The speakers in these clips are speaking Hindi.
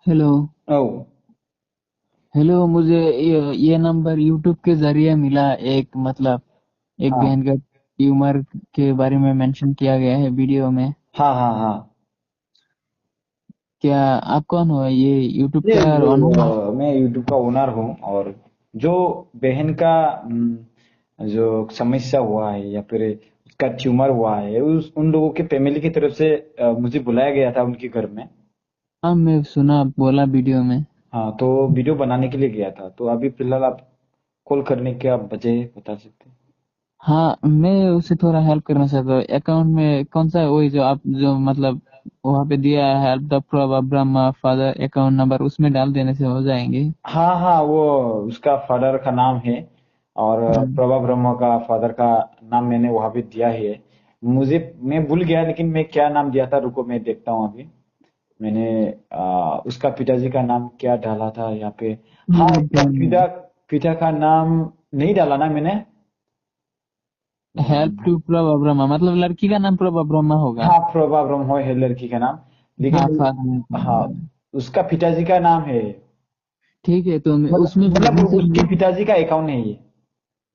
हेलो। ओ। हेलो, मुझे ये नंबर यूट्यूब के जरिए मिला। एक हाँ बहन का ट्यूमर के बारे में मेंशन किया गया है वीडियो में। हाँ हाँ हाँ। क्या आप कौन हो? ये यूट्यूब ये का ओनर हो? मैं यूट्यूब का ओनर हूँ। और जो बहन का जो समस्या हुआ है या फिर उसका ट्यूमर हुआ है उस उन लोगों के फैमिली की तरफ से मुझे बुलाया गया था उनके घर में। हाँ, मैं सुना, बोला वीडियो में। हाँ, तो वीडियो बनाने के लिए गया था। तो अभी फिलहाल आप कॉल करने की आप वजह बता सकते हैं? हाँ, मैं उसे थोड़ा हेल्प करना चाहता हूँ। अकाउंट में कौन सा, वही जो आप जो वहाँ पे दिया है, help the Prabha Brahma father account number, उसमें डाल देने से हो जाएंगे। हाँ हाँ, वो उसका फादर का नाम है। और हाँ। प्रभा ब्रह्म का फादर का नाम मैंने वहां पे दिया है। मुझे मैं भूल गया, लेकिन मैं क्या नाम दिया था, रुको मैं देखता हूँ अभी। मैंने उसका पिताजी का नाम क्या डाला था यहाँ पे? हाँ, उसका पिता पिता का नाम नहीं डाला ना मैंने। Help hmm, to Prabha Brahma मतलब लड़की का नाम प्रभा ब्रह्मा होगा। हाँ, प्रभा ब्रह्म है लड़की का नाम। हाँ, लेकिन हाँ, फादर। उसका पिताजी का नाम है। ठीक है, तो उसमें मतलब भेजने से उसके पिताजी का अकाउंट है ये।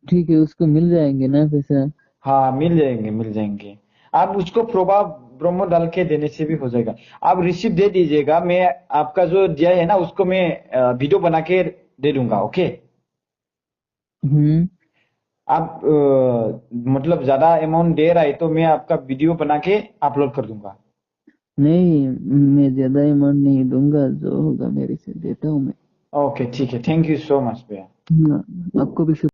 ठीक है, उसको मिल जाएंगे ना पैसा? हाँ, मिल जाएंगे मिल जाएंगे। आप उसको प्रोबा प्रोमो डाल के देने से भी हो जाएगा। आप रिसिप्ट दे दीजिएगा, मैं आपका जो दिया है ना उसको मैं वीडियो बना के दे दूंगा। ओके। हम्म। आप मतलब ज्यादा अमाउंट दे रहा है तो मैं आपका वीडियो बना के अपलोड कर दूंगा। नहीं, मैं ज्यादा अमाउंट नहीं दूंगा, जो होगा मेरे से देता हूँ मैं। ओके ठीक है, थैंक यू सो मच भैया। हाँ, आपको भी